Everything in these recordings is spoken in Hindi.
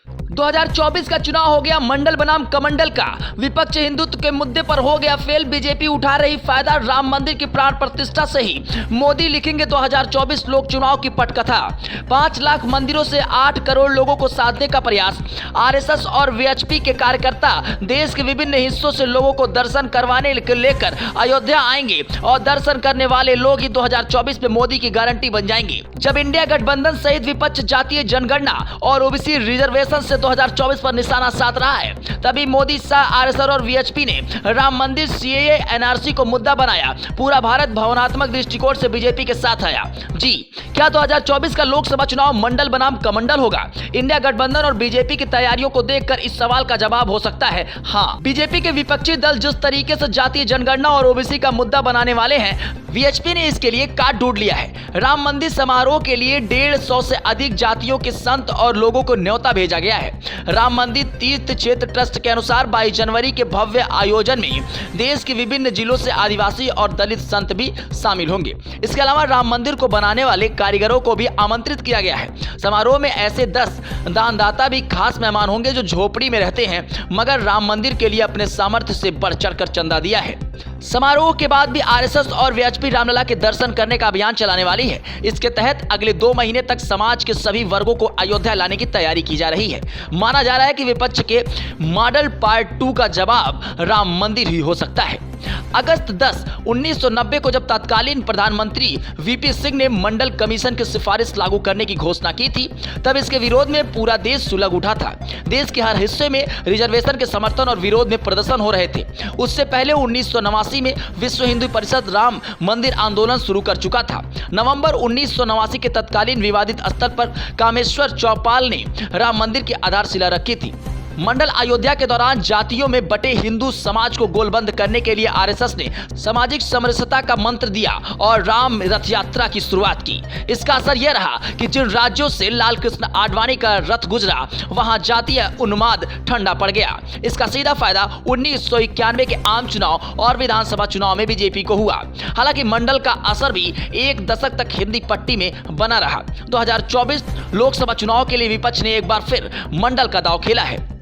2024 का चुनाव हो गया मंडल बनाम कमंडल का। विपक्ष हिंदुत्व के मुद्दे पर हो गया फेल। बीजेपी उठा रही फायदा राम मंदिर की प्राण प्रतिष्ठा से ही। मोदी लिखेंगे 2024 लोक चुनाव की पटकथा। 5 लाख मंदिरों से 8 करोड़ लोगों को साधने का प्रयास। आरएसएस और वीएचपी के कार्यकर्ता देश के विभिन्न हिस्सों से लोगों को दर्शन करवाने के लेकर अयोध्या आएंगे और दर्शन करने वाले लोग ही 2024 में मोदी की गारंटी बन जाएंगे। जब इंडिया गठबंधन सहित विपक्ष जातीय जनगणना और ओबीसी रिजर्वेशन से 2024 पर निशाना साध रहा है, तभी मोदी, शाह, आरएसएस और वीएचपी ने राम मंदिर, सीएए, एनआरसी को मुद्दा बनाया। पूरा भारत भावनात्मक दृष्टिकोण से बीजेपी के साथ आया। जी, क्या 2024 का लोकसभा चुनाव मंडल बनाम कमंडल होगा? इंडिया गठबंधन और बीजेपी की तैयारियों को देखकर इस सवाल का जवाब हो सकता है हाँ। बीजेपी के विपक्षी दल जिस तरीके से जातीय जनगणना और ओबीसी का मुद्दा बनाने वाले हैं, वीएचपी ने इसके लिए काट ढूंढ लिया है। राम मंदिर समारोह के लिए 150 से अधिक जातियों के संत और लोगों को न्योता भेजा गया है। राम मंदिर तीर्थ क्षेत्र ट्रस्ट के अनुसार 22 जनवरी के भव्य आयोजन में देश के विभिन्न जिलों से आदिवासी और दलित संत भी शामिल होंगे। इसके अलावा राम मंदिर को बनाने वाले कारीगरों को भी आमंत्रित किया गया है। समारोह में ऐसे 10 दानदाता भी खास मेहमान होंगे जो झोपड़ी में रहते हैं मगर राम मंदिर के लिए अपने सामर्थ्य से बढ़ चढ़कर चंदा दिया है। समारोह के बाद भी आरएसएस और वीएचपी रामलला के दर्शन करने का अभियान चलाने वाली है। इसके तहत अगले 2 महीने तक समाज के सभी वर्गों को अयोध्या लाने की तैयारी की जा रही है। माना जा रहा है कि विपक्ष के मॉडल पार्ट 2 का जवाब राम मंदिर ही हो सकता है। अगस्त 10, 1990 को जब तत्कालीन प्रधानमंत्री वीपी सिंह ने मंडल कमीशन की सिफारिश लागू करने की घोषणा की थी, तब इसके विरोध में पूरा देश सुलग उठा था। देश के हर हिस्से में रिजर्वेशन के समर्थन और विरोध में प्रदर्शन हो रहे थे। उससे पहले 1989 में विश्व हिंदू परिषद राम मंदिर आंदोलन शुरू कर चुका था। नवंबर 1989 के तत्कालीन विवादित स्थल पर कामेश्वर चौपाल ने राम मंदिर की आधारशिला रखी थी। मंडल अयोध्या के दौरान जातियों में बटे हिंदू समाज को गोलबंद करने के लिए आरएसएस ने सामाजिक समरसता का मंत्र दिया और राम रथ यात्रा की शुरुआत की। इसका असर यह रहा कि जिन राज्यों से लाल कृष्ण आडवाणी का रथ गुजरा वहां जातीय उन्माद ठंडा पड़ गया। इसका सीधा फायदा 1991 के आम चुनाव और विधानसभा चुनाव में बीजेपी को हुआ। हालांकि मंडल का असर भी 1 दशक तक हिंदी पट्टी में बना रहा। 2024 लोकसभा चुनाव के लिए विपक्ष ने एक बार फिर मंडल का दांव खेला है।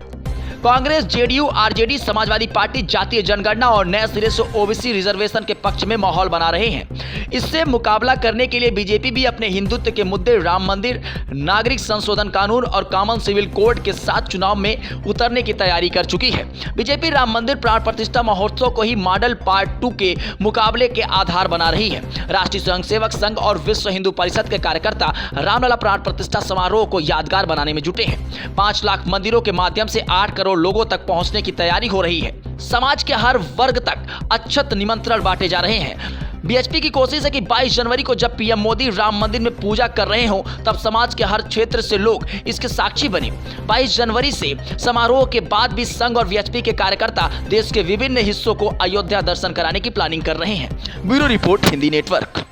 Congress, JDU, RJD, Samajwadi party जातीय जनगणना और नए सिरे से ओबीसी रिजर्वेशन के पक्ष में माहौल बना रहे हैं। इससे मुकाबला करने के लिए बीजेपी भी अपने हिंदुत्व के मुद्दे राम मंदिर, नागरिक संशोधन कानून और कॉमन सिविल कोड के साथ चुनाव में उतरने की तैयारी कर चुकी है। बीजेपी राम मंदिर प्राण प्रतिष्ठा महोत्सव को ही मॉडल पार्ट 2 के मुकाबले के आधार बना रही है। राष्ट्रीय स्वयंसेवक संघ और विश्व हिंदू परिषद के कार्यकर्ता रामलला प्राण प्रतिष्ठा समारोह को यादगार बनाने में जुटे हैं। 5 लाख मंदिरों के माध्यम से 8 करोड़ लोगों तक पहुंचने की तैयारी हो रही है। समाज के हर वर्ग तक अक्षत निमंत्रण बांटे जा रहे हैं। बीएचपी की कोशिश है कि 22 जनवरी को जब पीएम मोदी राम मंदिर में पूजा कर रहे हो तब समाज के हर क्षेत्र से लोग इसके साक्षी बने। 22 जनवरी से समारोह के बाद भी संघ और वीएचपी के कार्यकर्ता देश के विभिन्न हिस्सों को अयोध्या दर्शन कराने की प्लानिंग कर रहे हैं। Bureau report, Hindi network.